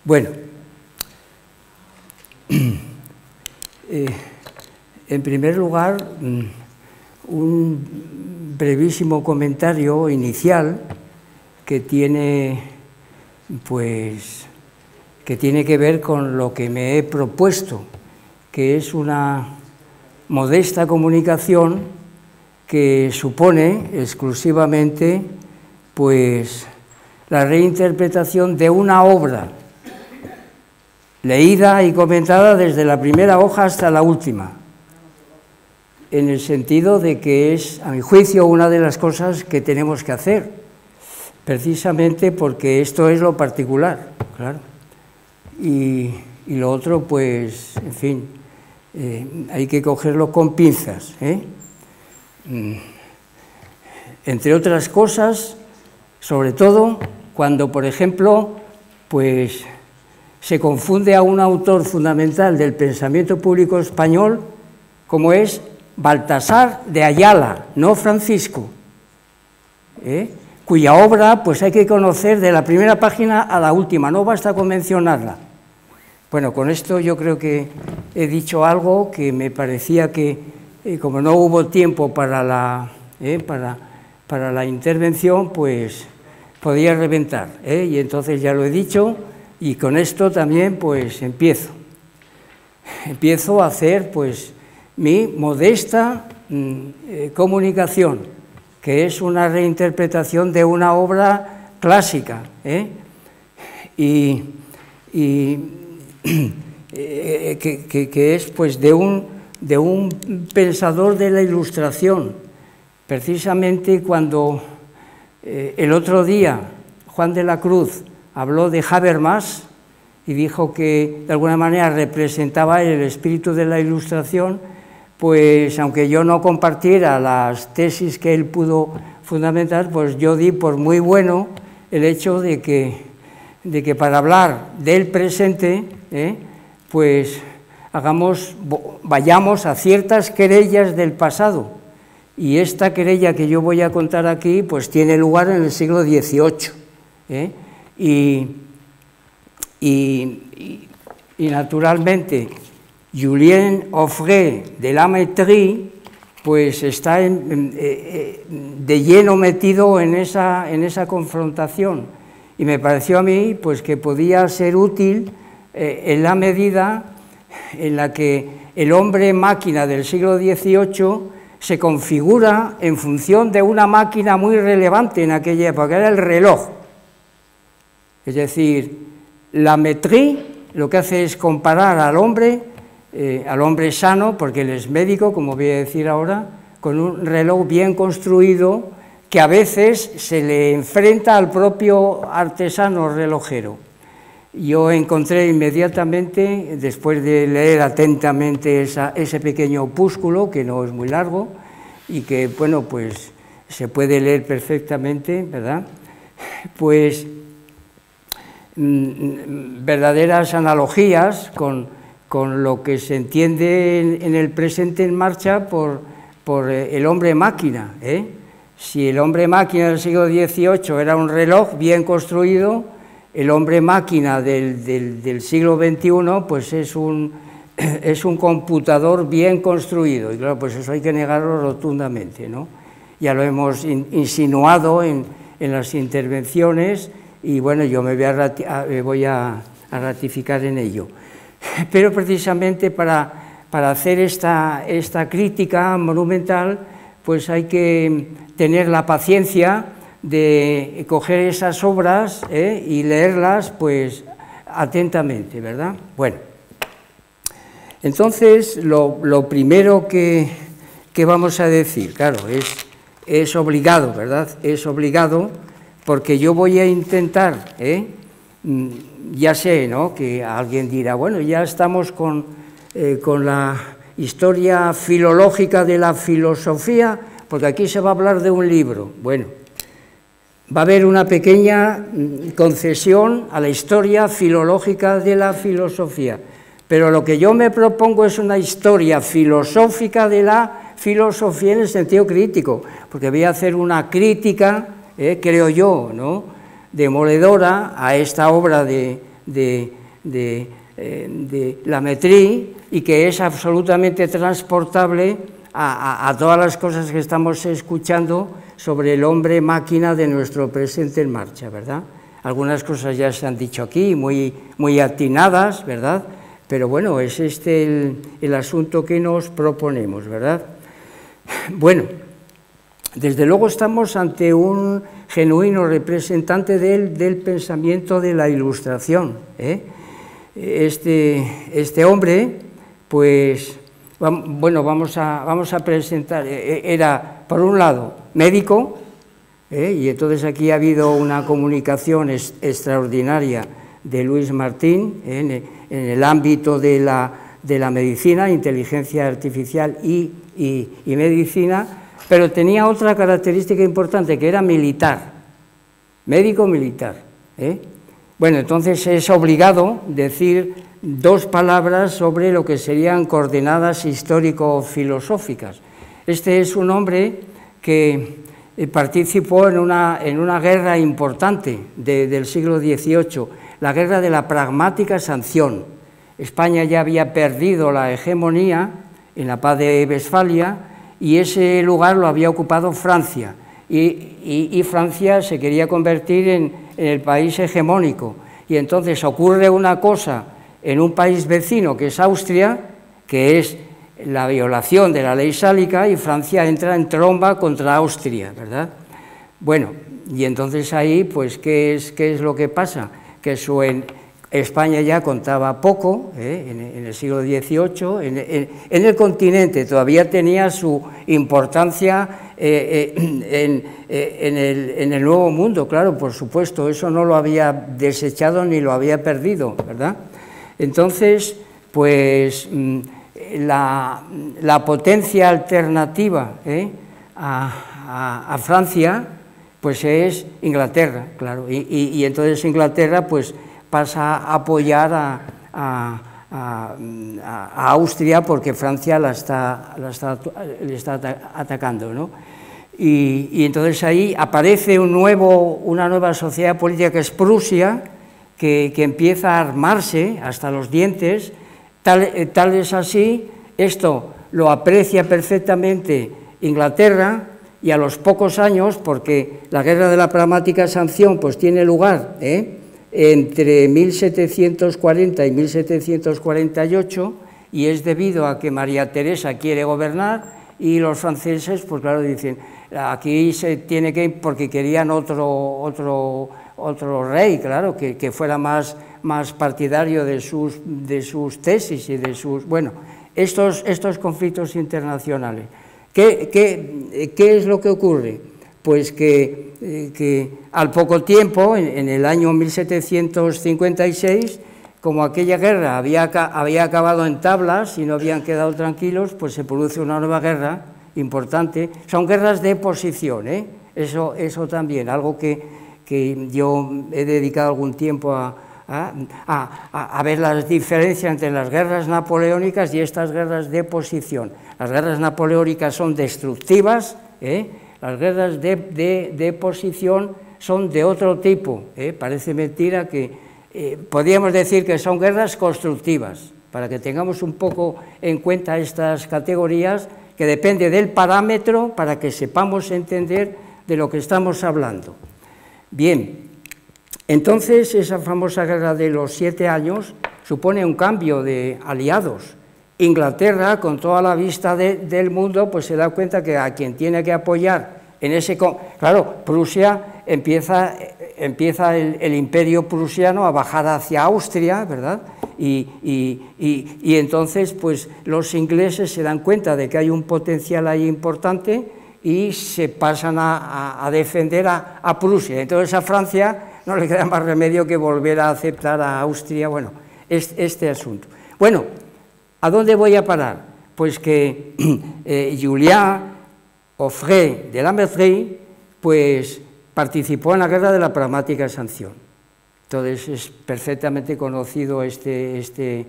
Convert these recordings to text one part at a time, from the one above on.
Bueno, en primer lugar, un brevísimo comentario inicial que tiene, pues, que tiene que ver con lo que me he propuesto, que es una modesta comunicación que supone exclusivamente, pues, la reinterpretación de una obra leída y comentada desde la primera hoja hasta la última, en el sentido de que es, a mi juicio, una de las cosas que tenemos que hacer, precisamente porque esto es lo particular, claro, y lo otro, pues, en fin, hay que cogerlo con pinzas, entre otras cosas, sobre todo cuando, por ejemplo, pues se confunde a un autor fundamental del pensamiento público español como es Baltasar de Ayala, no Francisco, cuya obra pues hay que conocer de la primera página a la última, no basta con mencionarla. Bueno, con esto yo creo que he dicho algo que me parecía que, como no hubo tiempo para la intervención, pues podía reventar, y entonces ya lo he dicho, y con esto también pues empiezo a hacer pues mi modesta comunicación, que es una reinterpretación de una obra clásica, que es pues de un pensador de la Ilustración. Precisamente cuando el otro día Juan de la Cruz habló de Habermas y dijo que de alguna manera representaba el espíritu de la Ilustración, pues aunque yo no compartiera las tesis que él pudo fundamentar, pues yo di por muy bueno el hecho de que para hablar del presente, pues vayamos a ciertas querellas del pasado. Y esta querella que yo voy a contar aquí, pues tiene lugar en el siglo XVIII. Y naturalmente Julien Offray de la Métrie pues está de lleno metido en esa confrontación, y me pareció a mí pues que podía ser útil en la medida en la que el hombre máquina del siglo XVIII se configura en función de una máquina muy relevante en aquella época, que era el reloj. Es decir, la Métrie lo que hace es comparar al hombre sano, porque él es médico, como voy a decir ahora, con un reloj bien construido que a veces se le enfrenta al propio artesano relojero. Yo encontré inmediatamente, después de leer atentamente ese pequeño opúsculo, que no es muy largo, y que, bueno, pues se puede leer perfectamente, ¿verdad?, pues verdaderas analogías con lo que se entiende en el presente en marcha por el hombre máquina. Si el hombre máquina del siglo XVIII era un reloj bien construido, el hombre máquina del siglo XXI pues es un computador bien construido, y claro, pues eso hay que negarlo rotundamente, ¿no? Ya lo hemos insinuado en las intervenciones, y bueno, yo me voy a ratificar en ello. Pero precisamente para hacer esta crítica monumental, pues hay que tener la paciencia de coger esas obras y leerlas pues atentamente, ¿verdad? Bueno, entonces lo primero que vamos a decir, claro, es obligado, ¿verdad? Es obligado, porque yo voy a intentar, ya sé, ¿no?, que alguien dirá, bueno, ya estamos con la historia filológica de la filosofía, porque aquí se va a hablar de un libro. Bueno, va a haber una pequeña concesión a la historia filológica de la filosofía, pero lo que yo me propongo es una historia filosófica de la filosofía en el sentido crítico, porque voy a hacer una crítica, creo yo, ¿no?, demoledora a esta obra de la Métrie y que es absolutamente transportable a todas las cosas que estamos escuchando sobre el hombre máquina de nuestro presente en marcha, ¿verdad? Algunas cosas ya se han dicho aquí, muy atinadas, ¿verdad? Pero bueno, es este el asunto que nos proponemos, ¿verdad? Bueno, desde luego estamos ante un genuino representante del pensamiento de la Ilustración, ¿eh? Este hombre, pues, bueno, vamos a presentar, era, por un lado, médico, y entonces aquí ha habido una comunicación extraordinaria de Luis Martín en el ámbito de la medicina, inteligencia artificial y medicina, pero tenía otra característica importante, que era militar, médico militar, ¿eh? Bueno, entonces es obligado decir dos palabras sobre lo que serían coordenadas histórico-filosóficas. Este es un hombre que participó en una guerra importante del siglo XVIII, la guerra de la pragmática sanción. España ya había perdido la hegemonía en la paz de Westfalia y ese lugar lo había ocupado Francia. Y Francia se quería convertir en el país hegemónico. Y entonces ocurre una cosa en un país vecino, que es Austria, que es la violación de la ley sálica, y Francia entra en tromba contra Austria, ¿verdad? Bueno, y entonces ahí, pues, ¿qué es lo que pasa? Que España ya contaba poco, en el siglo XVIII, en el continente todavía tenía su importancia en el Nuevo Mundo, claro, por supuesto, eso no lo había desechado ni lo había perdido, ¿verdad? Entonces, pues, la potencia alternativa a Francia, pues es Inglaterra, claro, y entonces Inglaterra, pues, pasa a apoyar a Austria porque Francia le está atacando, ¿no? Y entonces ahí aparece una nueva sociedad política que es Prusia, que empieza a armarse hasta los dientes, tal es así, esto lo aprecia perfectamente Inglaterra, y a los pocos años, porque la guerra de la pragmática sanción pues tiene lugar, entre 1740 y 1748, y es debido a que María Teresa quiere gobernar y los franceses, pues claro, dicen, aquí se tiene que ir porque querían otro rey, claro, que fuera más partidario de sus tesis y de sus, bueno, estos conflictos internacionales. ¿Qué es lo que ocurre? Pues que al poco tiempo, en el año 1756, como aquella guerra había acabado en tablas y no habían quedado tranquilos, pues se produce una nueva guerra importante. Son guerras de posición, eso también, algo que yo he dedicado algún tiempo a ver las diferencias entre las guerras napoleónicas y estas guerras de posición. Las guerras napoleónicas son destructivas, las guerras de posición son de otro tipo, parece mentira que podríamos decir que son guerras constructivas, para que tengamos un poco en cuenta estas categorías, que depende del parámetro para que sepamos entender de lo que estamos hablando. Bien, entonces esa famosa guerra de los 7 años supone un cambio de aliados. Inglaterra, con toda la vista del mundo, pues se da cuenta que a quien tiene que apoyar en ese... Claro, Prusia empieza el imperio prusiano a bajar hacia Austria, ¿verdad? Y entonces, pues los ingleses se dan cuenta de que hay un potencial ahí importante y se pasan a defender a Prusia. Entonces a Francia no le queda más remedio que volver a aceptar a Austria, bueno, este asunto. Bueno, ¿a dónde voy a parar? Pues que Julien Offray de la Métrie, pues participó en la guerra de la pragmática sanción. Entonces es perfectamente conocido este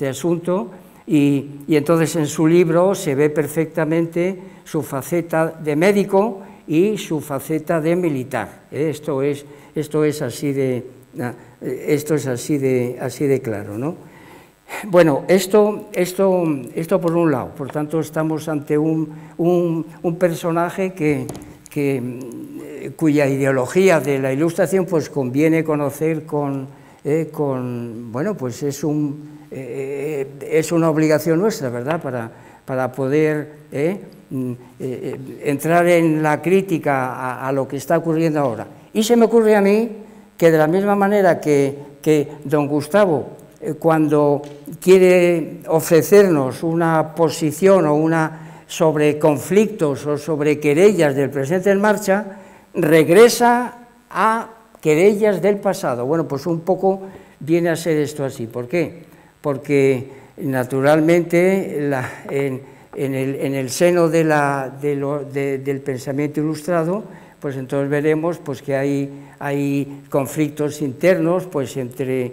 asunto y entonces en su libro se ve perfectamente su faceta de médico y su faceta de militar. Esto es así de Esto es así de claro, ¿no? Bueno, esto por un lado. Por tanto, estamos ante un personaje cuya ideología de la Ilustración pues conviene conocer bueno, pues es una obligación nuestra, ¿verdad?, para poder entrar en la crítica a lo que está ocurriendo ahora. Y se me ocurre a mí que de la misma manera que don Gustavo, cuando quiere ofrecernos una posición sobre conflictos o sobre querellas del presente en marcha, regresa a querellas del pasado. Bueno, pues un poco viene a ser esto así. ¿Por qué? Porque naturalmente en el seno del pensamiento ilustrado, pues entonces veremos pues que hay conflictos internos pues entre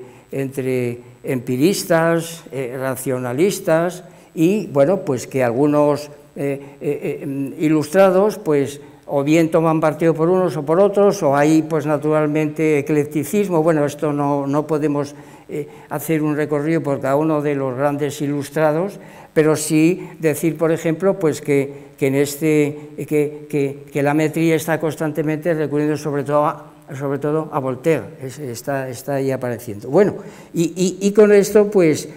empiristas, racionalistas, y bueno, pues que algunos ilustrados pues o bien toman partido por unos o por otros, o hay pues naturalmente eclecticismo. Bueno, esto no podemos hacer un recorrido por cada uno de los grandes ilustrados, pero sí decir, por ejemplo, pues que la metría está constantemente recurriendo sobre todo a Voltaire, está ahí apareciendo. Bueno, y con esto pues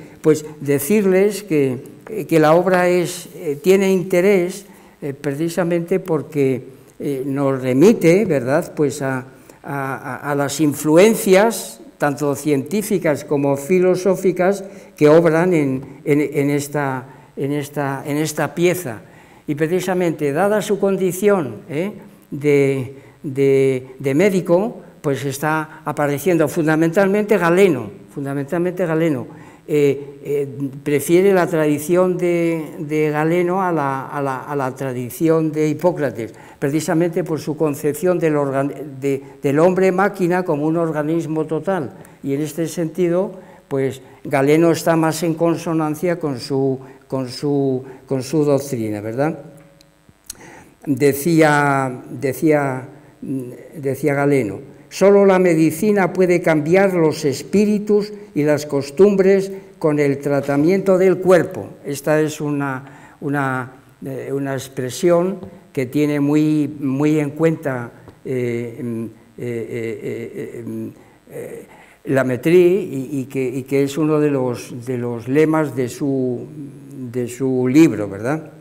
decirles que la obra tiene interés precisamente porque nos remite, ¿verdad?, pues a las influencias tanto científicas como filosóficas que obran en esta pieza. Y precisamente, dada su condición de médico, pues está apareciendo fundamentalmente Galeno. Prefiere la tradición de Galeno a la tradición de Hipócrates, precisamente por su concepción del hombre-máquina como un organismo total, y en este sentido, pues Galeno está más en consonancia con su doctrina, ¿verdad? Decía Galeno: solo la medicina puede cambiar los espíritus y las costumbres con el tratamiento del cuerpo. Esta es una expresión que tiene muy en cuenta la Métrie y que es uno de los lemas de su libro, ¿verdad?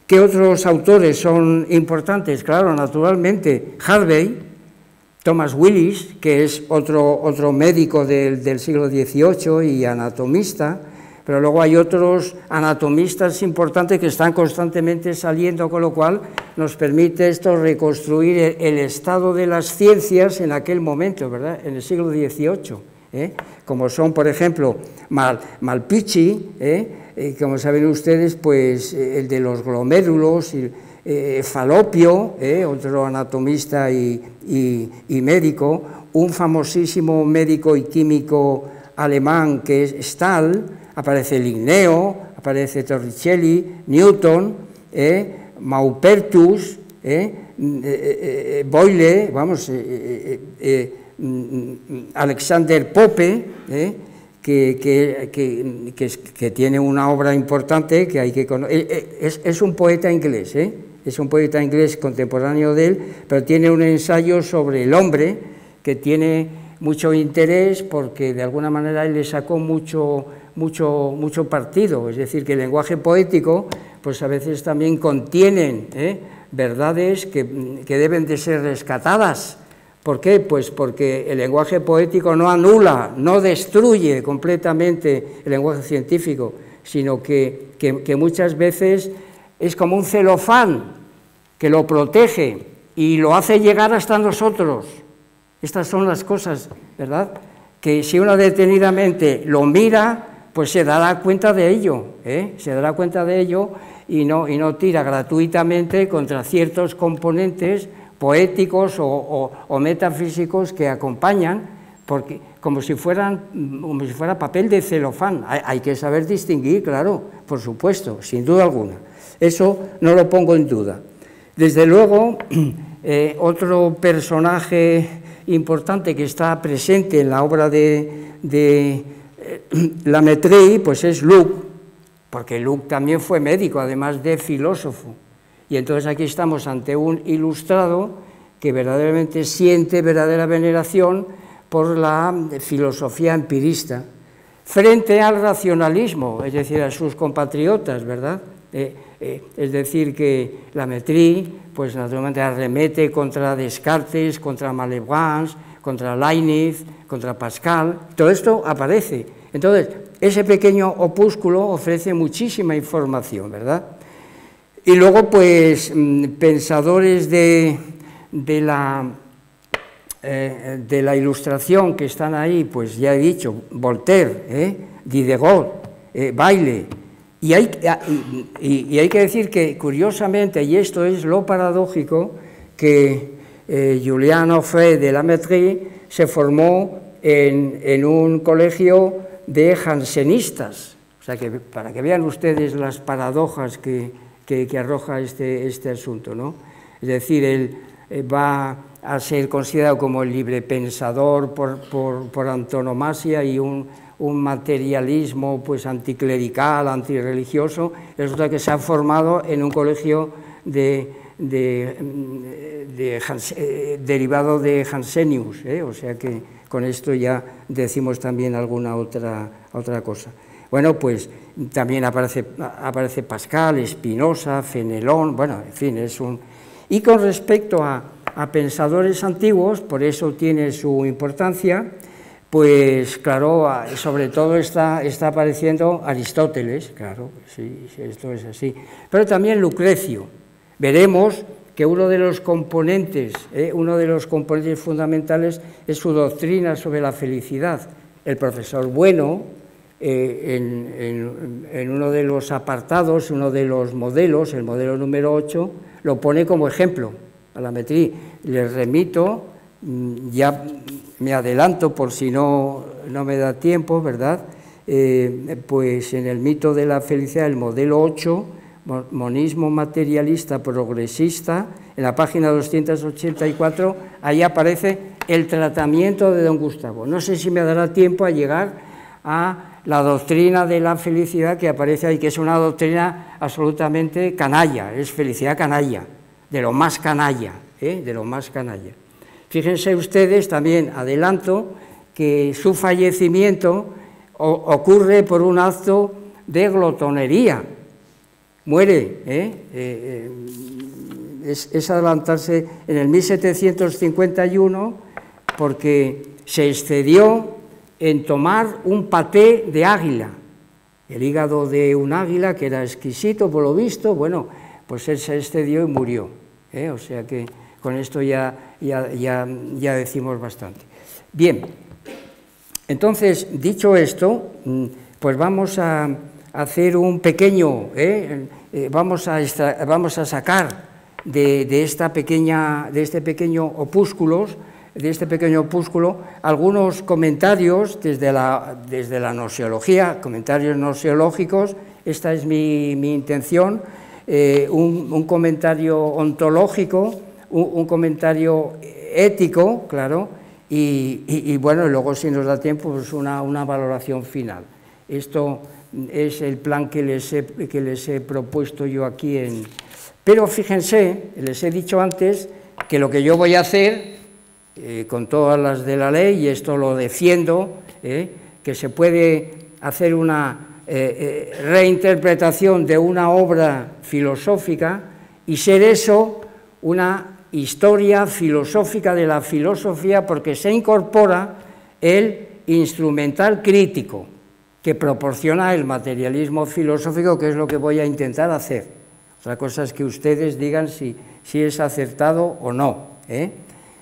¿Qué otros autores son importantes? Claro, naturalmente, Harvey, Thomas Willis, que es otro médico del siglo XVIII y anatomista, pero luego hay otros anatomistas importantes que están constantemente saliendo, con lo cual nos permite esto reconstruir el estado de las ciencias en aquel momento, ¿verdad?, en el siglo XVIII, como son, por ejemplo, Malpichi, como saben ustedes, pues el de los glomérulos, Falopio, otro anatomista y médico, un famosísimo médico y químico alemán que es Stahl, aparece Linneo, aparece Torricelli, Newton, Maupertus, Boyle, Alexander Pope, que tiene una obra importante que hay que conocer. Es un poeta inglés, es un poeta inglés contemporáneo de él, pero tiene un ensayo sobre el hombre que tiene mucho interés porque de alguna manera él le sacó mucho partido. Es decir, que el lenguaje poético pues a veces también contienen verdades que deben de ser rescatadas. ¿Por qué? Pues porque el lenguaje poético no anula, no destruye completamente el lenguaje científico, sino que muchas veces es como un celofán que lo protege y lo hace llegar hasta nosotros. Estas son las cosas, ¿verdad?, que si uno detenidamente lo mira, pues se dará cuenta de ello, y no tira gratuitamente contra ciertos componentes poéticos o metafísicos que acompañan, porque como si fuera papel de celofán. Hay que saber distinguir, claro, por supuesto, sin duda alguna. Eso no lo pongo en duda. Desde luego, otro personaje importante que está presente en la obra de La Métrie, pues es Luc, porque Luc también fue médico, además de filósofo. Y entonces aquí estamos ante un ilustrado que verdaderamente siente verdadera veneración por la filosofía empirista, frente al racionalismo, es decir, a sus compatriotas, ¿verdad? Es decir, que La Métrie, pues naturalmente arremete contra Descartes, contra Malebranche, contra Leibniz, contra Pascal, todo esto aparece. Entonces, ese pequeño opúsculo ofrece muchísima información, ¿verdad? Y luego, pues, pensadores de la Ilustración que están ahí, pues ya he dicho, Voltaire, Diderot, Bayle, y hay que decir que, curiosamente, y esto es lo paradójico, que Julien Offray de La Métrie se formó en un colegio de jansenistas, o sea, que para que vean ustedes las paradojas que arroja este asunto, ¿no? Es decir, él va a ser considerado como el librepensador por antonomasia y un materialismo pues anticlerical, antirreligioso. Resulta que se ha formado en un colegio derivado de Jansenius, o sea que con esto ya decimos también alguna otra cosa. Bueno, pues también aparece Pascal, Spinoza, Fenelón, bueno, en fin, es un... Y con respecto a pensadores antiguos, por eso tiene su importancia, pues claro, sobre todo está apareciendo Aristóteles, claro, sí, esto es así, pero también Lucrecio. Veremos que uno de los componentes fundamentales es su doctrina sobre la felicidad. El profesor Bueno, en uno de los apartados, uno de los modelos, el modelo número 8, lo pone como ejemplo a La Métrie. Les remito, ya me adelanto por si no me da tiempo, ¿verdad? Pues en el mito de la felicidad, el modelo 8, monismo materialista progresista, en la página 284, ahí aparece el tratamiento de don Gustavo. No sé si me dará tiempo a llegar a la doctrina de la felicidad que aparece ahí, que es una doctrina absolutamente canalla, es felicidad canalla, de lo más canalla, de lo más canalla. Fíjense ustedes, también adelanto, que su fallecimiento ocurre por un acto de glotonería, muere, es adelantarse en el 1751, porque se excedió en tomar un paté de águila, el hígado de un águila que era exquisito por lo visto, bueno, pues él se excedió y murió, o sea que con esto ya decimos bastante. Bien, entonces, dicho esto, pues vamos a hacer un pequeño, vamos a sacar de este pequeño opúsculo algunos comentarios desde la gnoseología, comentarios gnoseológicos. Esta es mi intención, un comentario ontológico, un comentario ético, claro, y bueno, luego si nos da tiempo, pues una valoración final. Esto es el plan que les he propuesto yo aquí. Pero fíjense, les he dicho antes que lo que yo voy a hacer, con todas las de la ley, y esto lo defiendo, que se puede hacer una reinterpretación de una obra filosófica y ser eso una historia filosófica de la filosofía, porque se incorpora el instrumental crítico que proporciona el materialismo filosófico, que es lo que voy a intentar hacer. Otra cosa es que ustedes digan si es acertado o no.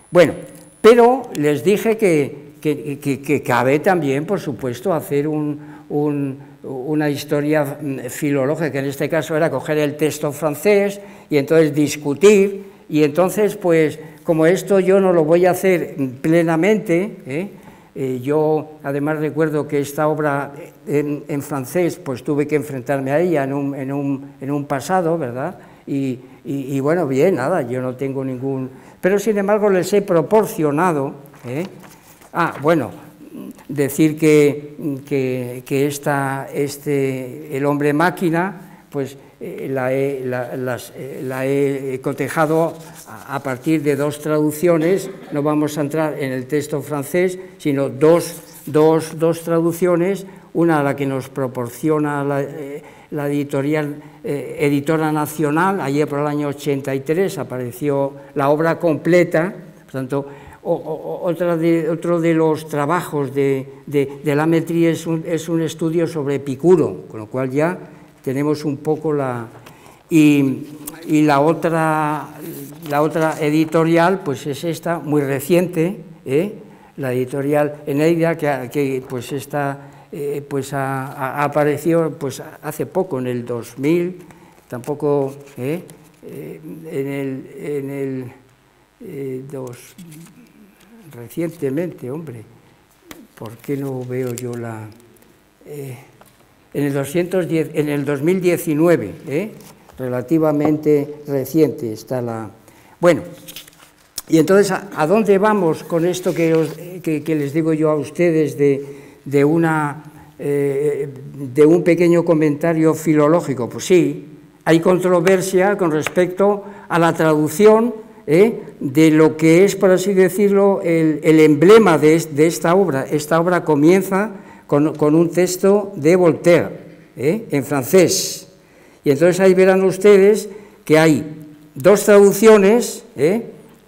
Bueno, pero les dije que cabe también, por supuesto, hacer una historia filológica, que en este caso era coger el texto francés y entonces discutir, y entonces, pues, como esto yo no lo voy a hacer plenamente, yo además recuerdo que esta obra en francés, pues tuve que enfrentarme a ella en un pasado, ¿verdad? Y bueno, bien, nada, yo no tengo ningún... Pero sin embargo les he proporcionado Bueno, decir que el hombre máquina, pues la he cotejado a partir de dos traducciones. No vamos a entrar en el texto francés, sino dos traducciones, una la que nos proporciona la editora nacional. Allí por el año 83 apareció la obra completa. Por tanto, otro de los trabajos de Lametrie es un estudio sobre Epicuro, con lo cual ya tenemos un poco y la otra editorial, pues es esta, muy reciente, la editorial Eneida, que pues ha aparecido pues hace poco, en el 2000, tampoco recientemente, hombre, ¿por qué no veo yo en el 2019, relativamente reciente está Bueno, y entonces, ¿a dónde vamos con esto que les digo yo a ustedes de un pequeño comentario filológico? Pues sí, hay controversia con respecto a la traducción de lo que es, por así decirlo, el emblema de esta obra. Esta obra comienza con un texto de Voltaire, en francés. Y entonces ahí verán ustedes que hay dos traducciones,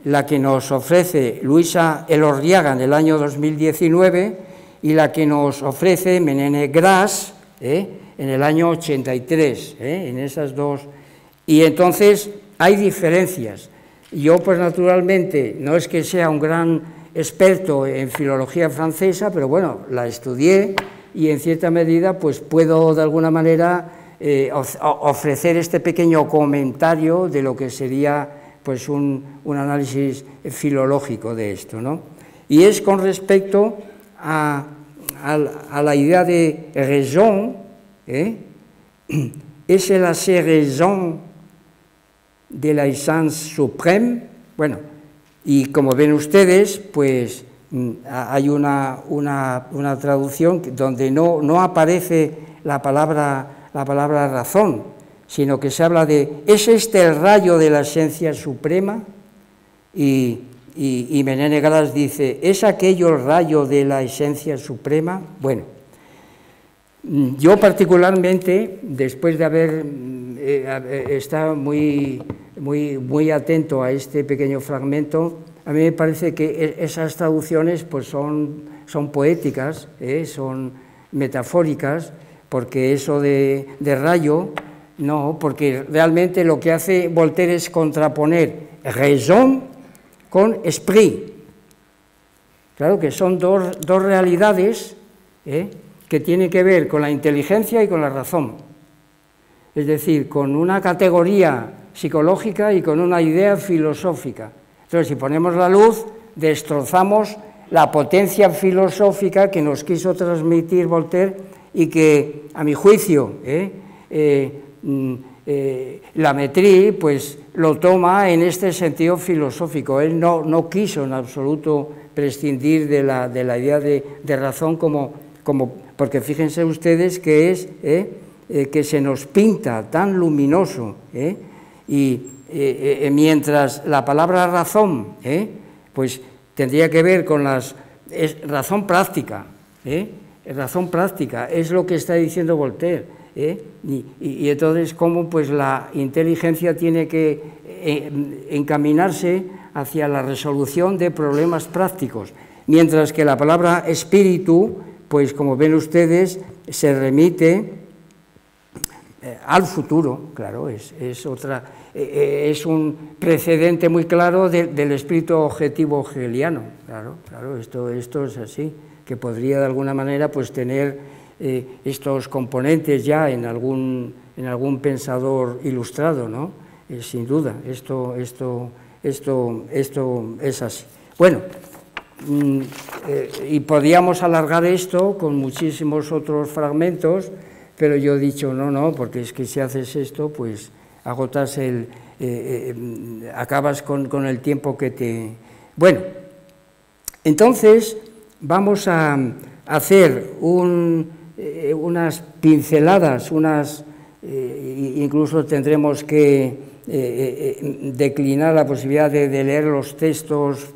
la que nos ofrece Luisa Elorriaga en el año 2019 y la que nos ofrece Menene Gras en el año 83, en esas dos. Y entonces hay diferencias. Yo, pues naturalmente, no es que sea un gran experto en filología francesa, pero bueno, la estudié y en cierta medida pues puedo de alguna manera ofrecer este pequeño comentario de lo que sería pues un análisis filológico de esto, ¿no? Y es con respecto a la idea de raison, es la raison de la essence suprême. Bueno, y como ven ustedes, pues hay una traducción donde no aparece la palabra razón, sino que se habla de, ¿es este el rayo de la esencia suprema? Y Menene Gras dice, ¿es aquello el rayo de la esencia suprema? Bueno, yo particularmente, después de haber estado muy atento a este pequeño fragmento, a mí me parece que esas traducciones pues son poéticas, son metafóricas, porque eso de rayo, no, porque realmente lo que hace Voltaire es contraponer raison con esprit. Claro que son dos realidades que tienen que ver con la inteligencia y con la razón, es decir, con una categoría psicológica y con una idea filosófica. Entonces, si ponemos la luz, destrozamos la potencia filosófica que nos quiso transmitir Voltaire y que, a mi juicio, Lametrie pues lo toma en este sentido filosófico. Él no quiso en absoluto prescindir de la idea de razón porque fíjense ustedes que es que se nos pinta tan luminoso, mientras la palabra razón pues tendría que ver con razón práctica, razón práctica, es lo que está diciendo Voltaire, y entonces cómo pues la inteligencia tiene que encaminarse hacia la resolución de problemas prácticos, mientras que la palabra espíritu, pues como ven ustedes, se remite al futuro. Claro, es un precedente muy claro del espíritu objetivo hegeliano. Claro, esto es así, que podría de alguna manera pues tener estos componentes ya en algún pensador ilustrado, ¿no? Sin duda, esto es así. Bueno, y podríamos alargar esto con muchísimos otros fragmentos, pero yo he dicho no, porque es que si haces esto, pues agotas acabas con el tiempo que te... Bueno, Entonces, vamos a hacer unas pinceladas, incluso tendremos que declinar la posibilidad de leer los textos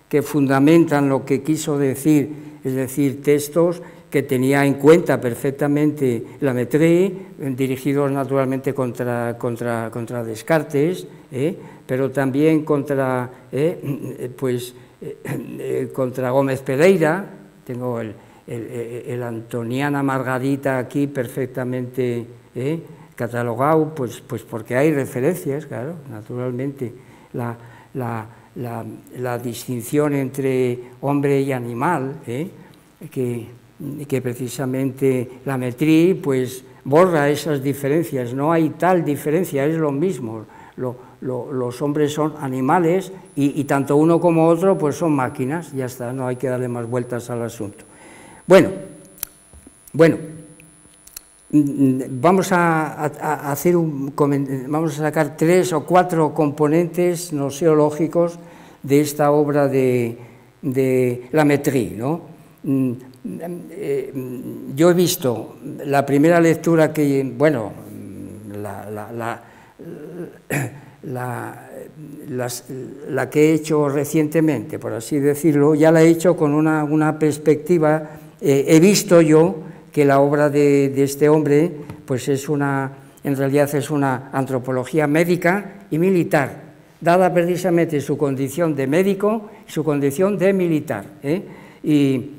que fundamentan lo que quiso decir, es decir, textos que tenía en cuenta perfectamente Lamettrie, dirigidos naturalmente contra Descartes, pero también contra Gómez Pereira. Tengo el Antoniana Margarita aquí perfectamente catalogado, pues porque hay referencias, claro, naturalmente, la distinción entre hombre y animal, que precisamente Lamettrie pues borra esas diferencias. No hay tal diferencia, es lo mismo. Los hombres son animales y tanto uno como otro pues son máquinas, ya está, no hay que darle más vueltas al asunto. Bueno, vamos a sacar 3 o 4 componentes noseológicos de esta obra de Lamettrie, ¿no? Yo he visto la primera lectura que, bueno, la que he hecho recientemente, por así decirlo, ya la he hecho con una perspectiva. He visto yo que la obra de este hombre, pues en realidad es una antropología médica y militar, dada precisamente su condición de médico y su condición de militar, y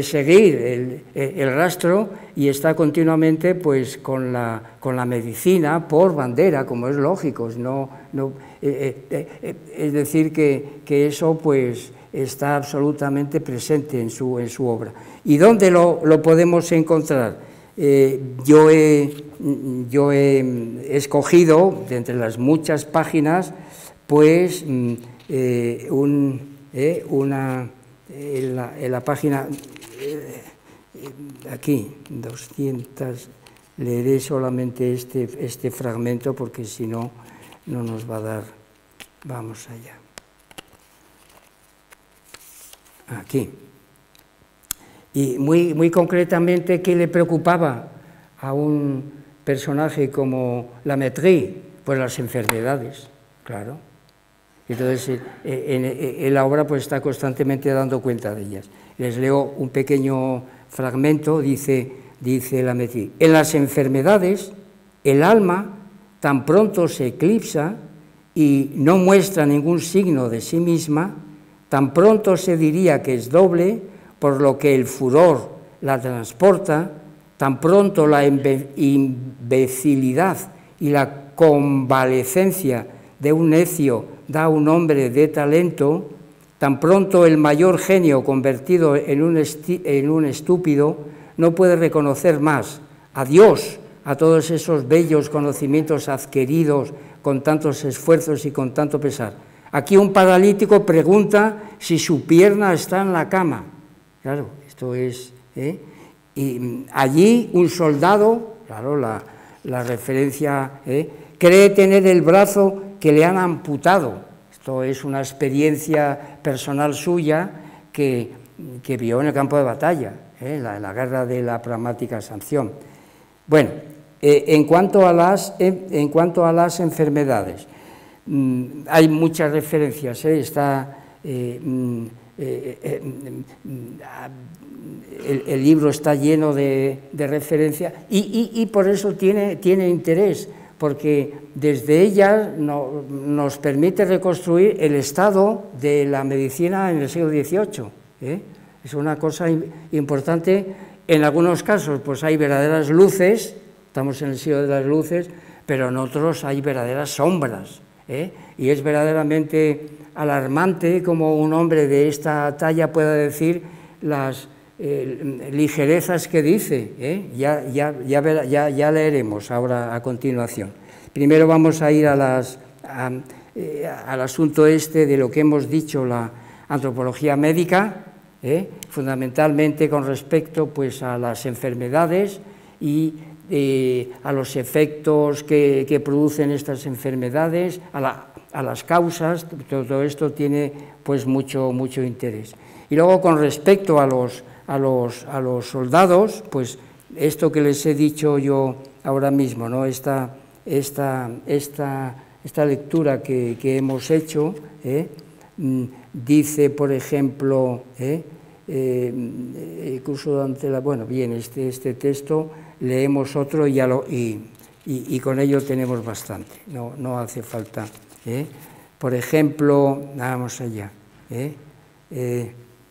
seguir el rastro, y está continuamente pues con la medicina por bandera, como es lógico, es decir, que eso pues está absolutamente presente en su obra. ¿Y dónde lo podemos encontrar? Yo he escogido, de entre las muchas páginas, pues en la página, aquí, 200, leeré solamente este fragmento porque si no, no nos va a dar. Vamos allá. Aquí. Y muy concretamente, ¿qué le preocupaba a un personaje como Lamettrie? Pues las enfermedades, claro. Entonces, en la obra pues está constantemente dando cuenta de ellas. Les leo un pequeño fragmento, dice Lamettrie: en las enfermedades, el alma tan pronto se eclipsa y no muestra ningún signo de sí misma, tan pronto se diría que es doble, por lo que el furor la transporta, tan pronto la imbecilidad y la convalecencia de un necio da a un hombre de talento, tan pronto el mayor genio convertido en un estúpido no puede reconocer más a Dios, a todos esos bellos conocimientos adquiridos con tantos esfuerzos y con tanto pesar. Aquí un paralítico pregunta si su pierna está en la cama. Claro, esto es... Y allí un soldado, claro, la referencia, cree tener el brazo que le han amputado. Esto es una experiencia personal suya que vio en el campo de batalla, en la guerra de la pragmática sanción. Bueno, en cuanto a las enfermedades, hay muchas referencias, está... el libro está lleno de referencias y por eso tiene interés, porque desde ella nos permite reconstruir el estado de la medicina en el siglo XVIII. Es una cosa importante. En algunos casos pues hay verdaderas luces, estamos en el siglo de las luces, pero en otros hay verdaderas sombras, y es verdaderamente alarmante como un hombre de esta talla pueda decir las ligerezas que dice, ya leeremos ahora a continuación. Primero vamos a ir al asunto de lo que hemos dicho, la antropología médica, fundamentalmente con respecto pues, a las enfermedades y a los efectos que producen estas enfermedades, a a las causas, todo esto tiene pues mucho interés. Y luego con respecto a los soldados, pues esto que les he dicho yo ahora mismo, ¿no? Esta lectura que hemos hecho, dice, por ejemplo, curso ante la... Bueno, bien, este texto, leemos otro y con ello tenemos bastante, no hace falta. Por ejemplo, vamos allá,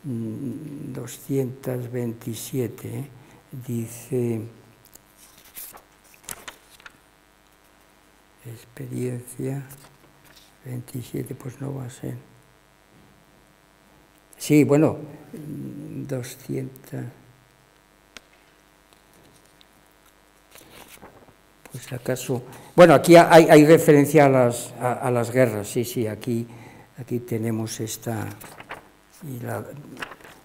227, dice... Experiencia 27, pues no va a ser. Sí, bueno, 200. Pues acaso. Bueno, aquí hay referencia a las guerras, sí, aquí tenemos esta.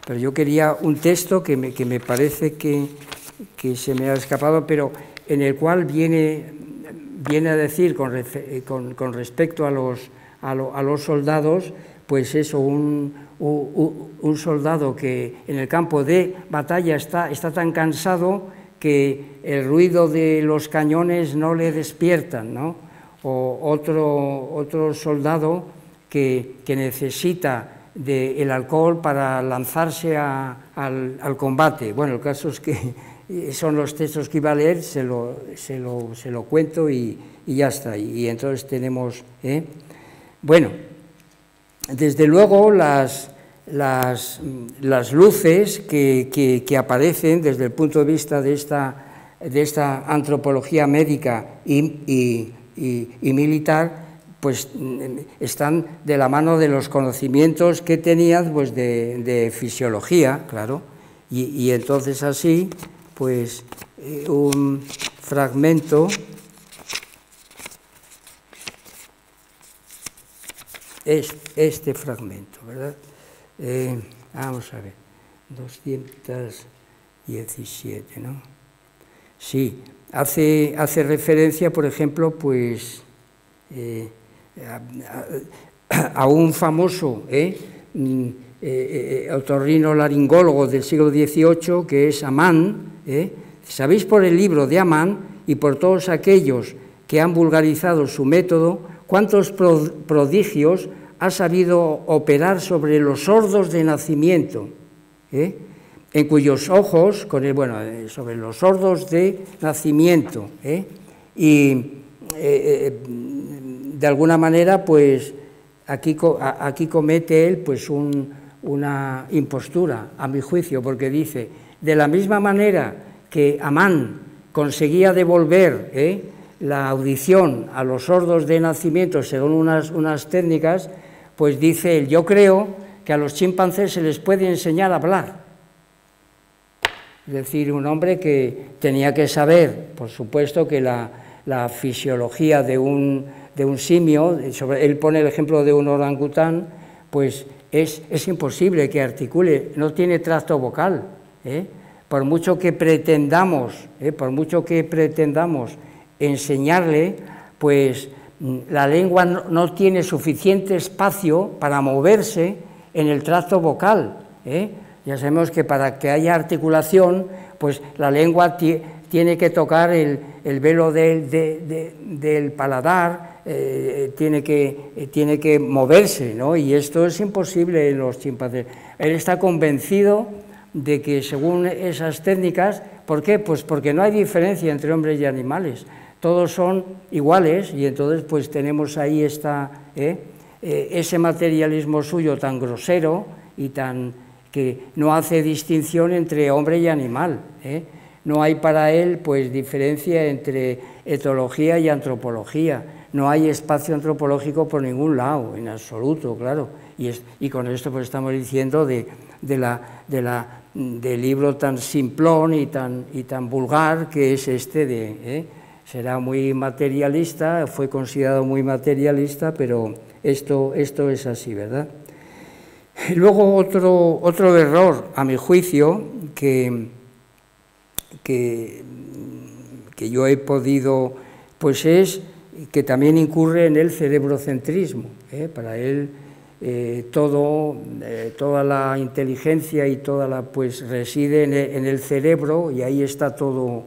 Pero yo quería un texto que me parece que se me ha escapado, pero en el cual viene a decir con respecto a los soldados, pues eso, un soldado que en el campo de batalla está tan cansado que el ruido de los cañones no le despiertan, ¿no? O otro soldado que necesita del alcohol para lanzarse al combate. Bueno, el caso es que son los textos que iba a leer, se lo cuento y ya está. Y entonces tenemos... Bueno, desde luego las luces que aparecen desde el punto de vista de esta antropología médica y militar, pues están de la mano de los conocimientos que tenían pues, de fisiología, claro, y entonces así... pues un fragmento es este fragmento, ¿verdad? Vamos a ver, 217, ¿no? Sí, hace referencia, por ejemplo, pues a un famoso otorrinolaringólogo del siglo XVIII, que es Amán. Sabéis por el libro de Amán y por todos aquellos que han vulgarizado su método, cuántos prodigios ha sabido operar sobre los sordos de nacimiento, en cuyos ojos, sobre los sordos de nacimiento, y de alguna manera, pues aquí comete él pues una impostura, a mi juicio, porque dice, de la misma manera que Amán conseguía devolver la audición a los sordos de nacimiento según unas técnicas, pues dice él, yo creo que a los chimpancés se les puede enseñar a hablar. Es decir, un hombre que tenía que saber, por supuesto, que la fisiología de un simio, él pone el ejemplo de un orangután, pues es imposible que articule, no tiene tracto vocal, por mucho que pretendamos enseñarle, pues la lengua no tiene suficiente espacio para moverse en el tracto vocal. Ya sabemos que para que haya articulación, pues la lengua tiene que tocar el velo del paladar, tiene que moverse, ¿no? Y esto es imposible en los chimpancés. Él está convencido de que según esas técnicas, ¿por qué? Pues porque no hay diferencia entre hombres y animales, todos son iguales, y entonces pues tenemos ahí ese materialismo suyo tan grosero y que no hace distinción entre hombre y animal, No hay para él pues diferencia entre etología y antropología, no hay espacio antropológico por ningún lado, en absoluto, claro, y con esto pues estamos diciendo del libro tan simplón y tan vulgar que es será muy materialista, fue considerado muy materialista, pero esto es así, ¿verdad? Y luego otro error, a mi juicio, que yo he podido, pues es que también incurre en el cerebrocentrismo. Para él toda la inteligencia y toda la pues reside en el cerebro, y ahí está todo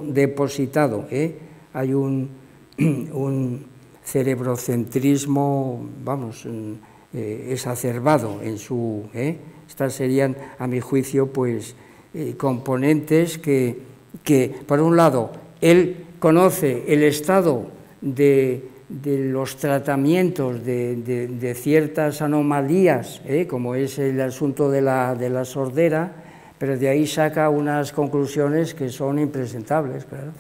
depositado. Hay un cerebrocentrismo, vamos, exacerbado en su... Estas serían, a mi juicio, pues componentes que, por un lado, él conoce el estado de los tratamientos de ciertas anomalías, como es el asunto de la sordera, pero de ahí saca unas conclusiones que son impresentables, claro.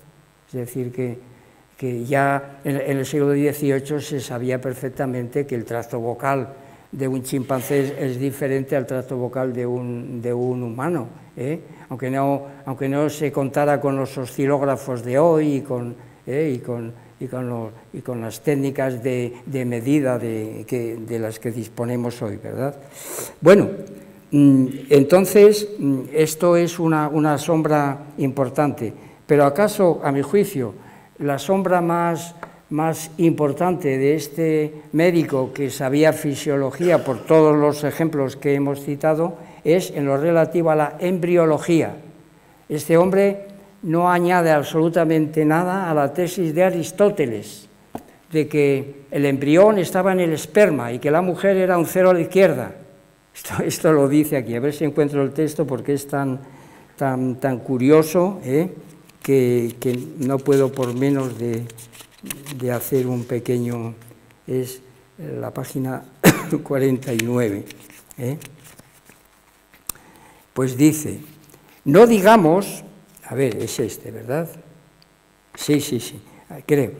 Es decir, que ya en el siglo XVIII se sabía perfectamente que el tracto vocal de un chimpancé es diferente al tracto vocal de un humano, aunque no se contara con los oscilógrafos de hoy y con las técnicas de medida de las que disponemos hoy, ¿verdad? Bueno, entonces esto es una sombra importante, pero acaso, a mi juicio, la sombra más importante de este médico que sabía fisiología, por todos los ejemplos que hemos citado, es en lo relativo a la embriología. Este hombre no añade absolutamente nada a la tesis de Aristóteles, de que el embrión estaba en el esperma y que la mujer era un cero a la izquierda. Esto lo dice aquí, a ver si encuentro el texto, porque es tan curioso, que no puedo por menos de hacer un pequeño... Es la página 49. Pues dice, no digamos... A ver, es este, ¿verdad? Sí, creo.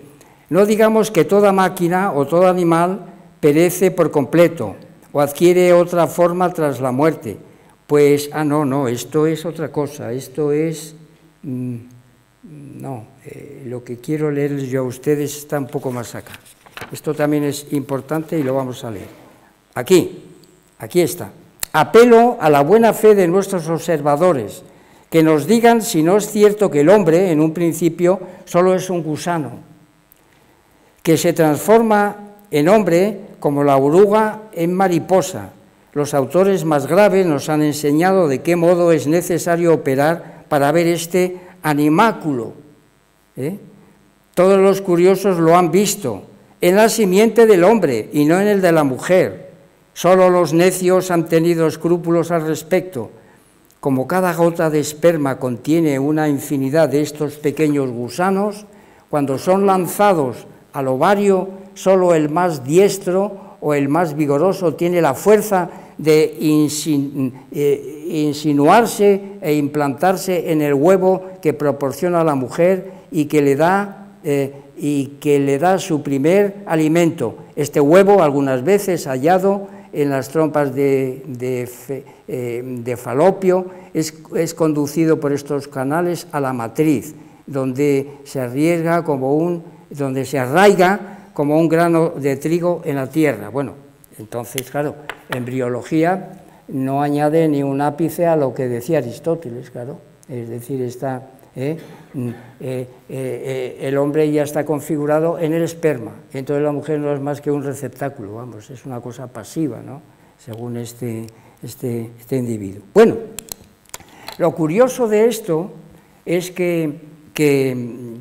No digamos que toda máquina o todo animal perece por completo o adquiere otra forma tras la muerte. Pues, no, esto es otra cosa, esto es... lo que quiero leerles yo a ustedes está un poco más acá. Esto también es importante y lo vamos a leer. Aquí está. Apelo a la buena fe de nuestros observadores, que nos digan si no es cierto que el hombre, en un principio, solo es un gusano, que se transforma en hombre como la oruga en mariposa. Los autores más graves nos han enseñado de qué modo es necesario operar para ver este animáculo. Todos los curiosos lo han visto, en la simiente del hombre y no en el de la mujer. Solo los necios han tenido escrúpulos al respecto. Como cada gota de esperma contiene una infinidad de estos pequeños gusanos, cuando son lanzados al ovario, solo el más diestro o el más vigoroso tiene la fuerza de insinuarse e implantarse en el huevo que proporciona a la mujer y que le da su primer alimento. Este huevo, algunas veces hallado en las trompas de falopio, es conducido por estos canales a la matriz, donde se arraiga como un grano de trigo en la tierra. Bueno, entonces, claro, embriología no añade ni un ápice a lo que decía Aristóteles, claro. Es decir, el hombre ya está configurado en el esperma, entonces la mujer no es más que un receptáculo, vamos, es una cosa pasiva, ¿no?, según este individuo. Bueno, lo curioso de esto es que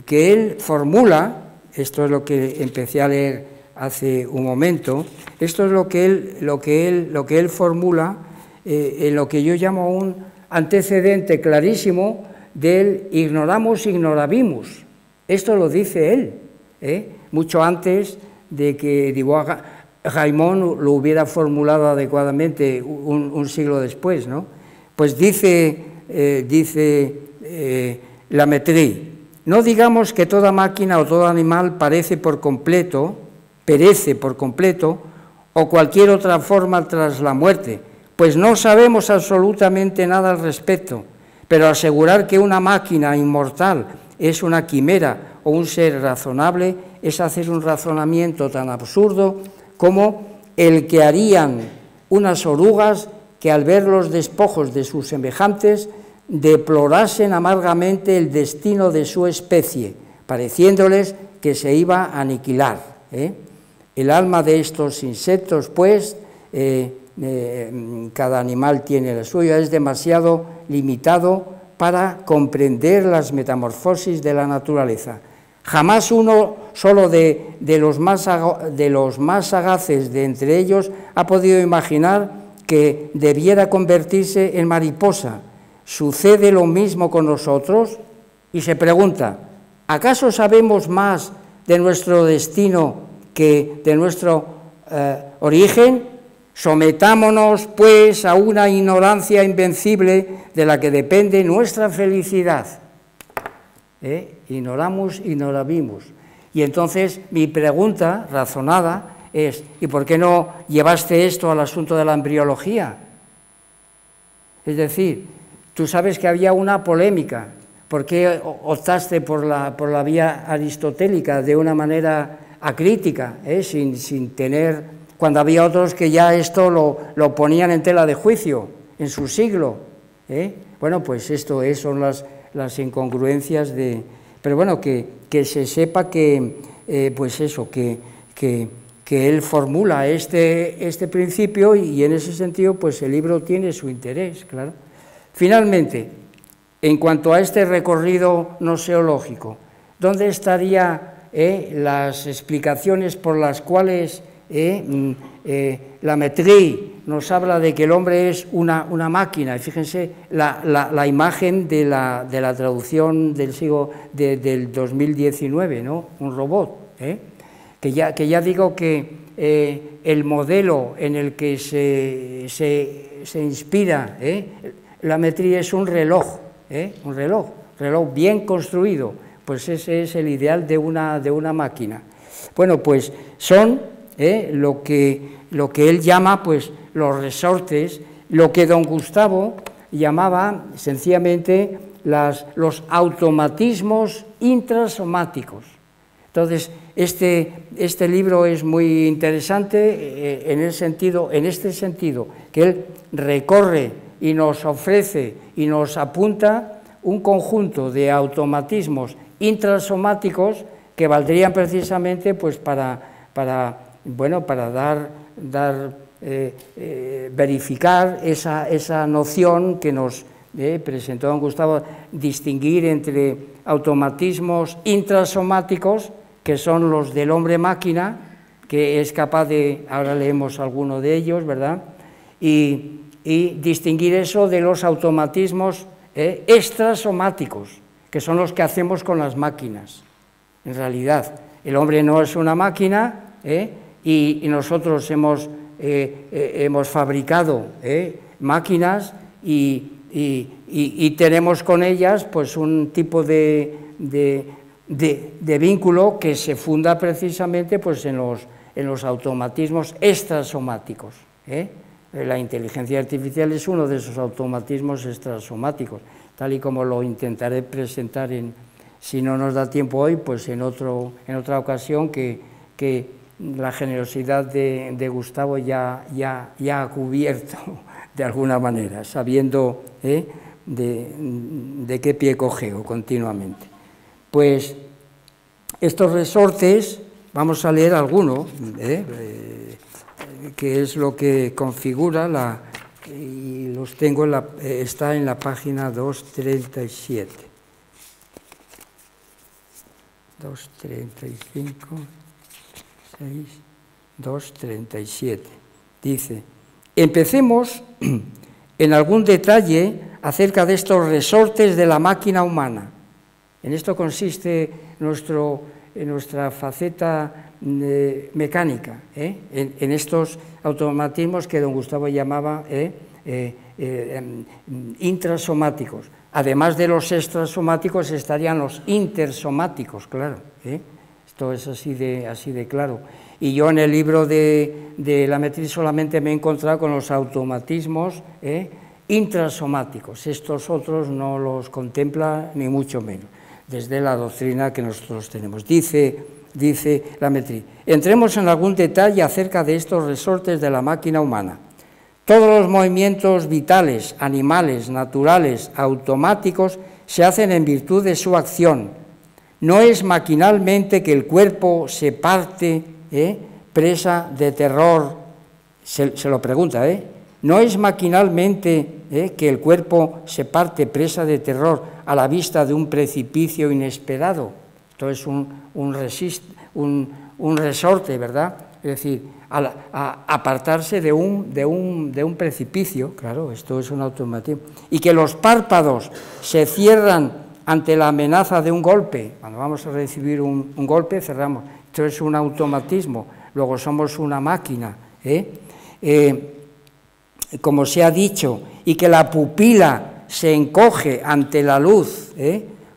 él formula, esto es lo que empecé a leer hace un momento, esto es lo que él formula en lo que yo llamo un antecedente clarísimo del ignoramos ignorabimus. Esto lo dice él, mucho antes de que Raimond lo hubiera formulado adecuadamente un siglo después, ¿no? Pues dice la Métrie, no digamos que toda máquina o todo animal perece por completo, o cualquier otra forma tras la muerte, pues no sabemos absolutamente nada al respecto, pero asegurar que una máquina inmortal es una quimera o un ser razonable es hacer un razonamiento tan absurdo como el que harían unas orugas que al ver los despojos de sus semejantes deplorasen amargamente el destino de su especie, pareciéndoles que se iba a aniquilar. El alma de estos insectos, pues, cada animal tiene la suya, es demasiado limitado para comprender las metamorfosis de la naturaleza. Jamás uno solo de los más sagaces de entre ellos ha podido imaginar que debiera convertirse en mariposa. ¿Sucede lo mismo con nosotros? Y se pregunta, ¿acaso sabemos más de nuestro destino que de nuestro origen? Sometámonos, pues, a una ignorancia invencible de la que depende nuestra felicidad. Ignoramos, ignorabimos. Y entonces mi pregunta razonada es, ¿y por qué no llevaste esto al asunto de la embriología? Es decir, tú sabes que había una polémica. ¿Por qué optaste por la vía aristotélica de una manera acrítica, sin tener... cuando había otros que ya esto lo ponían en tela de juicio, en su siglo? Bueno, pues esto son las incongruencias de... Pero bueno, que se sepa que, pues eso, que él formula este principio y en ese sentido, pues el libro tiene su interés, claro. Finalmente, en cuanto a este recorrido noseológico, ¿dónde estarían las explicaciones por las cuales la Métrie nos habla de que el hombre es una máquina? Y fíjense la imagen de la traducción del siglo del 2019, ¿no? Un robot, que ya digo que el modelo en el que se inspira la Métrie es un reloj bien construido, pues ese es el ideal de una máquina. Bueno, pues son lo que él llama, pues, los resortes, lo que don Gustavo llamaba sencillamente los automatismos intrasomáticos. Entonces, este libro es muy interesante en este sentido, que él recorre y nos ofrece y nos apunta un conjunto de automatismos intrasomáticos que valdrían precisamente, pues, para verificar esa noción que nos presentó don Gustavo, distinguir entre automatismos intrasomáticos, que son los del hombre-máquina, que es capaz de, ahora leemos alguno de ellos, ¿verdad?, y distinguir eso de los automatismos extrasomáticos, que son los que hacemos con las máquinas. En realidad, el hombre no es una máquina, y nosotros hemos fabricado máquinas y tenemos con ellas, pues, un tipo de vínculo que se funda precisamente, pues, en los automatismos extrasomáticos. La inteligencia artificial es uno de esos automatismos extrasomáticos, tal y como lo intentaré presentar si no nos da tiempo hoy, pues en otra ocasión, que la generosidad de Gustavo ya ha cubierto de alguna manera, sabiendo de qué pie cojeo continuamente. Pues estos resortes, vamos a leer alguno, que es lo que configura y los tengo, está en la página 237. 235, 6, 237. Dice, empecemos en algún detalle acerca de estos resortes de la máquina humana. En esto consiste nuestra faceta mecánica, en estos automatismos que don Gustavo llamaba intrasomáticos. Además de los extrasomáticos estarían los intersomáticos, claro. Esto es así de claro. Y yo en el libro de la Métrie solamente me he encontrado con los automatismos intrasomáticos. Estos otros no los contempla ni mucho menos, desde la doctrina que nosotros tenemos. Dice la Métrie, entremos en algún detalle acerca de estos resortes de la máquina humana. Todos los movimientos vitales, animales, naturales, automáticos, se hacen en virtud de su acción, no es maquinalmente que el cuerpo se parte, presa de terror, se lo pregunta, no es maquinalmente que el cuerpo se parte presa de terror a la vista de un precipicio inesperado. Esto es un resorte, ¿verdad? Es decir, a apartarse de un precipicio, claro, esto es un automatismo, y que los párpados se cierran ante la amenaza de un golpe. Cuando vamos a recibir un golpe, cerramos. Esto es un automatismo. Luego somos una máquina, como se ha dicho, y que la pupila se encoge ante la luz,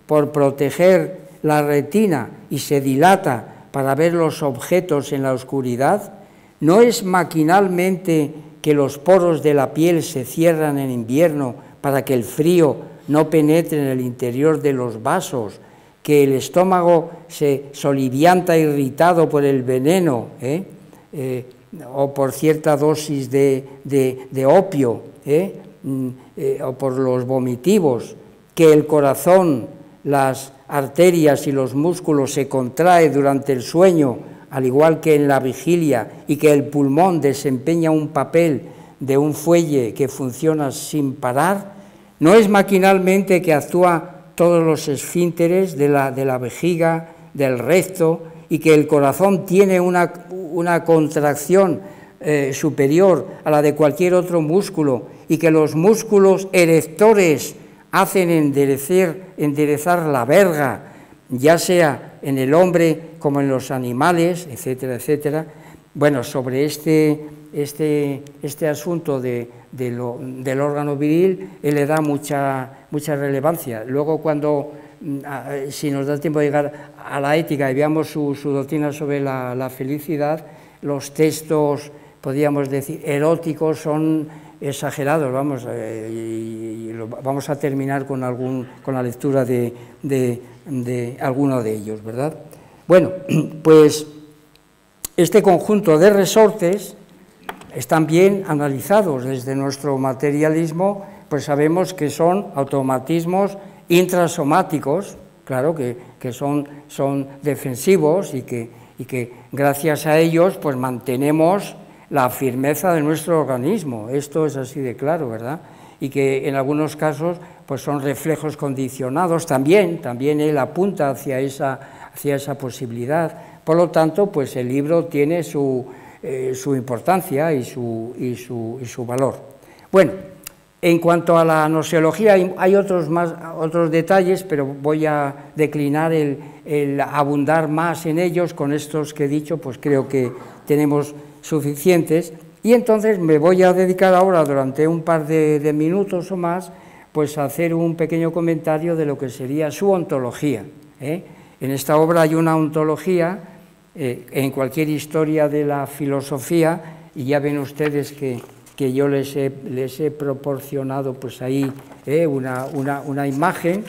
por proteger la retina y se dilata para ver los objetos en la oscuridad. ¿No es maquinalmente que los poros de la piel se cierran en invierno para que el frío no penetre en el interior de los vasos, que el estómago se solivianta irritado por el veneno, o por cierta dosis de opio, o por los vomitivos, que el corazón, las arterias y los músculos se contrae durante el sueño, al igual que en la vigilia, y que el pulmón desempeña un papel de un fuelle que funciona sin parar? ¿No es maquinalmente que actúa todos los esfínteres de la vejiga, del recto, y que el corazón tiene una contracción superior a la de cualquier otro músculo, y que los músculos erectores hacen enderezar la verga, ya sea en el hombre como en los animales, etcétera, etcétera? Bueno, sobre este asunto del órgano viril, él le da mucha relevancia. Luego, cuando, si nos da tiempo de llegar a la ética y veamos su doctrina sobre la felicidad, los textos, podríamos decir, eróticos son exagerados, vamos, y vamos a terminar con la lectura de alguno de ellos, ¿verdad? Bueno, pues este conjunto de resortes están bien analizados desde nuestro materialismo, pues sabemos que son automatismos intrasomáticos, claro, que son defensivos y que gracias a ellos pues mantenemos la firmeza de nuestro organismo. Esto es así de claro, ¿verdad? Y que en algunos casos pues son reflejos condicionados, también él apunta hacia esa posibilidad. Por lo tanto, pues el libro tiene su importancia y su valor. Bueno, en cuanto a la gnoseología, hay otros detalles, pero voy a declinar el abundar más en ellos. Con estos que he dicho, pues creo que tenemos suficientes, y entonces me voy a dedicar ahora durante un par de minutos o más, pues a hacer un pequeño comentario de lo que sería su ontología. En esta obra hay una ontología, en cualquier historia de la filosofía, y ya ven ustedes que yo les he proporcionado pues ahí una imagen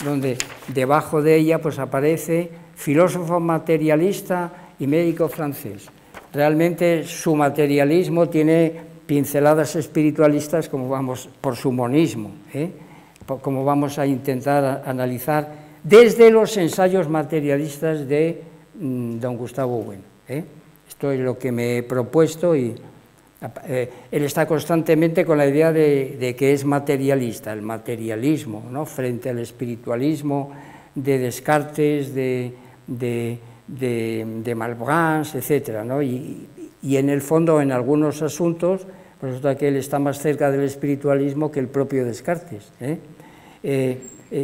donde debajo de ella pues aparece filósofo materialista y médico francés. Realmente su materialismo tiene pinceladas espiritualistas, como vamos por su monismo, como vamos a intentar analizar desde los ensayos materialistas de don Gustavo Bueno. Esto es lo que me he propuesto, y él está constantemente con la idea de que es materialista, el materialismo, ¿no?, frente al espiritualismo de Descartes, de Malebranche, etcétera, ¿no? Y en el fondo, en algunos asuntos, pues resulta que él está más cerca del espiritualismo que el propio Descartes,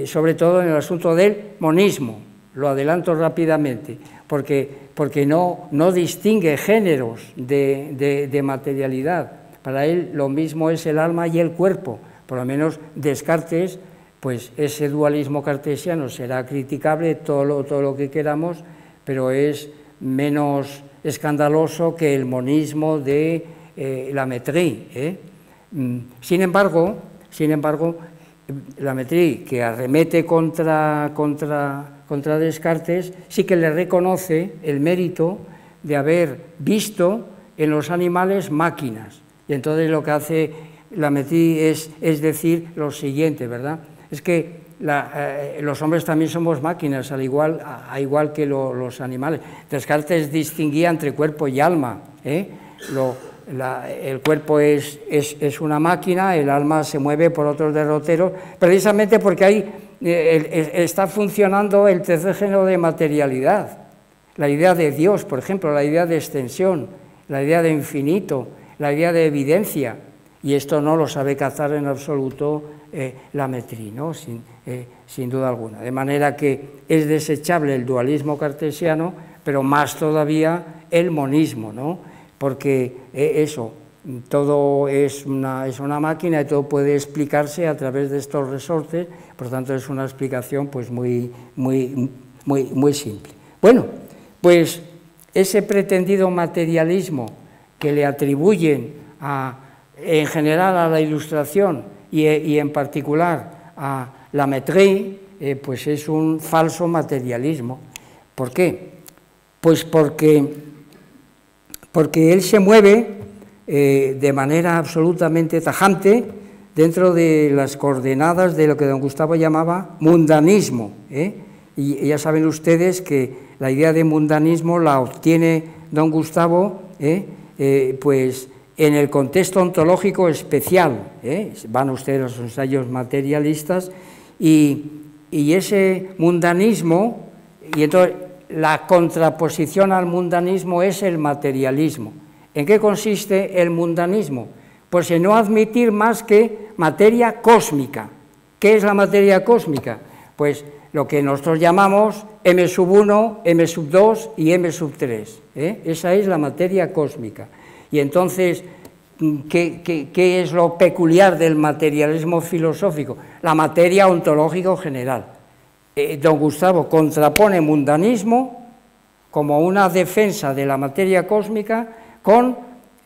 sobre todo en el asunto del monismo. Lo adelanto rápidamente, porque no distingue géneros de materialidad. Para él lo mismo es el alma y el cuerpo. Por lo menos Descartes, pues ese dualismo cartesiano será criticable, todo lo que queramos, pero es menos escandaloso que el monismo de la Métrie. Sin embargo, la Métrie, que arremete contra Descartes, sí que le reconoce el mérito de haber visto en los animales máquinas. Y entonces lo que hace la Métrie es decir lo siguiente, ¿verdad? Es que los hombres también somos máquinas, al igual que los animales. Descartes distinguía entre cuerpo y alma. El cuerpo es una máquina, el alma se mueve por otros derroteros, precisamente porque ahí está funcionando el tercer género de materialidad. La idea de Dios, por ejemplo, la idea de extensión, la idea de infinito, la idea de evidencia, y esto no lo sabe cazar en absoluto la Métrie, ¿no? Sin duda alguna. De manera que es desechable el dualismo cartesiano, pero más todavía el monismo, ¿no? Porque todo es una máquina y todo puede explicarse a través de estos resortes, por tanto es una explicación pues muy simple. Bueno, pues ese pretendido materialismo que le atribuyen en general a la Ilustración y en particular a la Métrie, pues es un falso materialismo. ¿Por qué? Pues porque él se mueve de manera absolutamente tajante dentro de las coordenadas de lo que don Gustavo llamaba mundanismo. Y ya saben ustedes que la idea de mundanismo la obtiene don Gustavo pues en el contexto ontológico especial. Van ustedes a los ensayos materialistas y ese mundanismo, y entonces la contraposición al mundanismo es el materialismo. ¿En qué consiste el mundanismo? Pues en no admitir más que materia cósmica. ¿Qué es la materia cósmica? Pues lo que nosotros llamamos M1, M2 y M3. Esa es la materia cósmica. Y entonces, ¿qué es lo peculiar del materialismo filosófico? La materia ontológica general. Don Gustavo contrapone mundanismo como una defensa de la materia cósmica con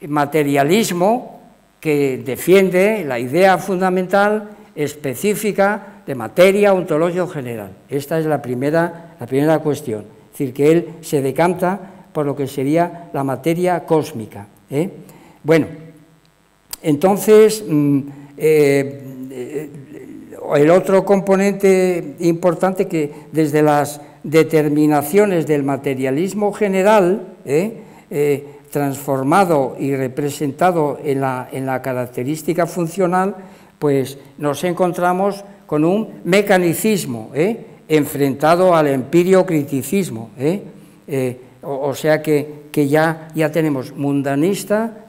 materialismo que defiende la idea fundamental específica de materia ontológica general. Esta es la primera cuestión, es decir, que él se decanta por lo que sería la materia cósmica. Bueno, entonces el otro componente importante que desde las determinaciones del materialismo general, transformado y representado en la característica funcional, pues nos encontramos con un mecanicismo enfrentado al empirio-criticismo. O sea que ya tenemos mundanista,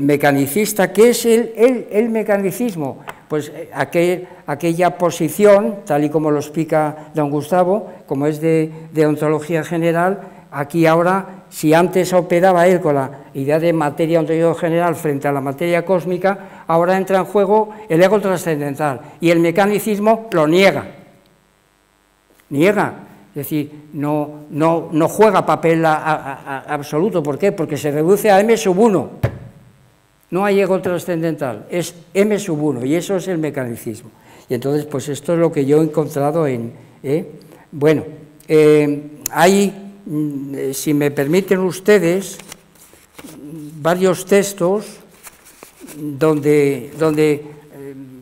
mecanicista. ¿Qué es el mecanicismo? Pues aquella posición, tal y como lo explica don Gustavo, como es de ontología general, aquí ahora, si antes operaba él con la idea de materia ontológica general frente a la materia cósmica, ahora entra en juego el ego trascendental, y el mecanicismo lo niega. Es decir, no juega papel absoluto. ¿Por qué? Porque se reduce a M1. No hay ego trascendental, es M1, y eso es el mecanicismo. Y entonces, pues esto es lo que yo he encontrado bueno, hay, si me permiten ustedes, varios textos donde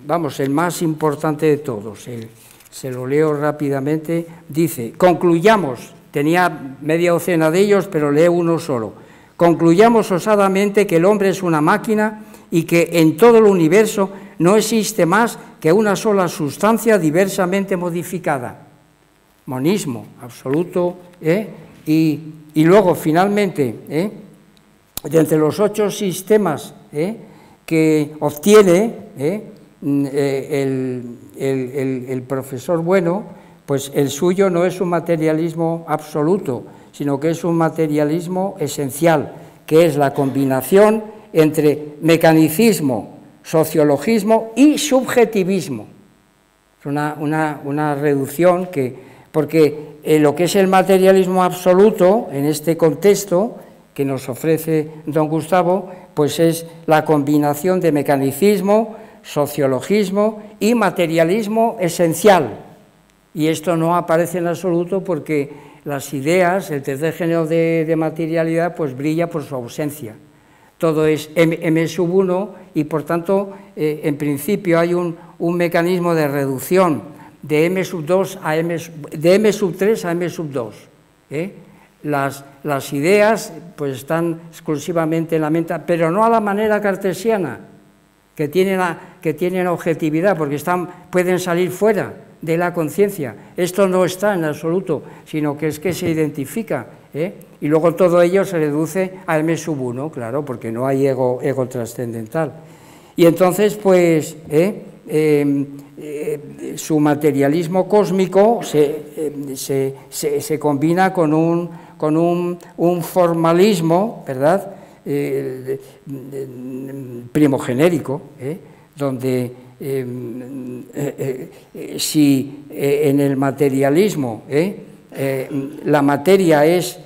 vamos, el más importante de todos, se lo leo rápidamente, dice: concluyamos, tenía media docena de ellos, pero leo uno solo: concluyamos osadamente que el hombre es una máquina y que en todo el universo no existe más que una sola sustancia diversamente modificada. Monismo absoluto, y luego finalmente, de entre los 8 sistemas que obtiene el profesor Bueno, pues el suyo no es un materialismo absoluto, sino que es un materialismo esencial, que es la combinación entre mecanicismo, sociologismo y subjetivismo. Es una reducción porque lo que es el materialismo absoluto en este contexto que nos ofrece don Gustavo, pues es la combinación de mecanicismo, sociologismo y materialismo esencial. Y esto no aparece en absoluto porque las ideas, el tercer género de materialidad, pues brilla por su ausencia. todo es m1 y por tanto en principio hay un mecanismo de reducción de m2 a de m3 a m2. Las ideas pues están exclusivamente en la mente, pero no a la manera cartesiana, que tienen objetividad, porque pueden salir fuera de la conciencia. Esto no está en absoluto, sino que se identifica, y luego todo ello se reduce a m1, claro, porque no hay ego trascendental. Y entonces, pues, su materialismo cósmico se combina con un formalismo, ¿verdad?, primogenérico, donde si en el materialismo la materia es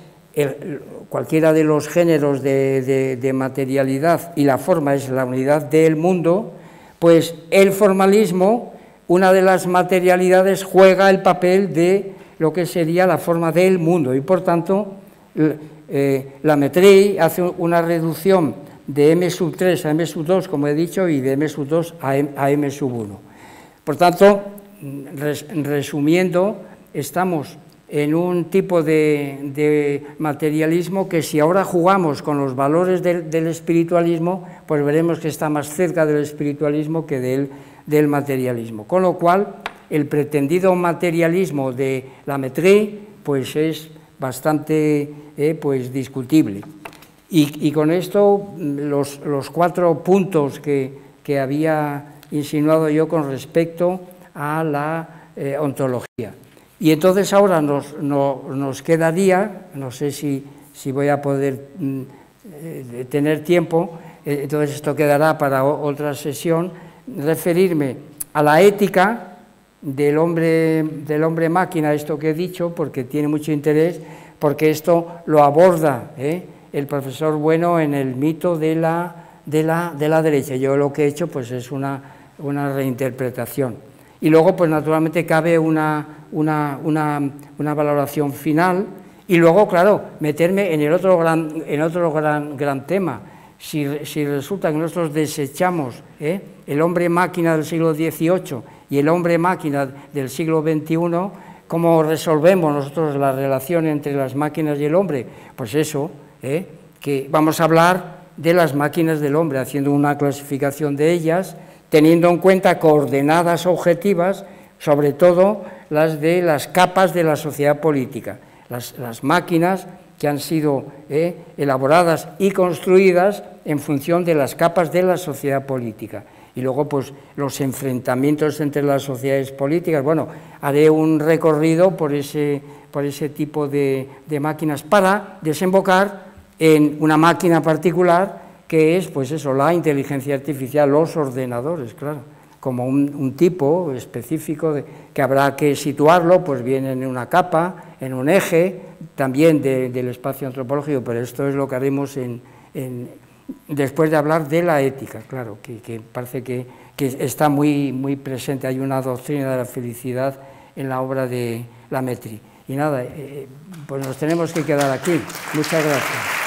cualquiera de los géneros de materialidad y la forma es la unidad del mundo, pues el formalismo, una de las materialidades, juega el papel de lo que sería la forma del mundo y por tanto la Métrie hace una reducción de m3 a m2, como he dicho, y de m2 a m1. Por tanto, resumiendo, estamos en un tipo de materialismo que si ahora jugamos con los valores del espiritualismo, pues veremos que está más cerca del espiritualismo que del materialismo. Con lo cual, el pretendido materialismo de la Métrie, pues es bastante pues discutible. Y con esto los 4 puntos que había insinuado yo con respecto a la ontología. Y entonces ahora nos quedaría, no sé si voy a poder tener tiempo, entonces esto quedará para otra sesión, referirme a la ética del hombre máquina, esto que he dicho, porque tiene mucho interés, porque esto lo aborda el profesor Bueno en el mito de la derecha. Yo lo que he hecho pues es una reinterpretación. Y luego pues naturalmente cabe una valoración final y luego, claro, meterme en el otro gran tema. Si resulta que nosotros desechamos el hombre máquina del siglo XVIII y el hombre máquina del siglo XXI, ¿cómo resolvemos nosotros la relación entre las máquinas y el hombre? Pues eso, que vamos a hablar de las máquinas del hombre, haciendo una clasificación de ellas, teniendo en cuenta coordenadas objetivas, sobre todo las de las capas de la sociedad política, las máquinas que han sido elaboradas y construidas en función de las capas de la sociedad política. Y luego, pues, los enfrentamientos entre las sociedades políticas. Bueno, haré un recorrido por ese tipo de máquinas para desembocar en una máquina particular que es, pues eso, la inteligencia artificial, los ordenadores, claro, como un tipo específico que habrá que situarlo, pues bien en una capa, en un eje, también del espacio antropológico, pero esto es lo que haremos después de hablar de la ética, claro, que parece que está muy presente, hay una doctrina de la felicidad en la obra de la Métrie. Y nada, pues nos tenemos que quedar aquí. Muchas gracias.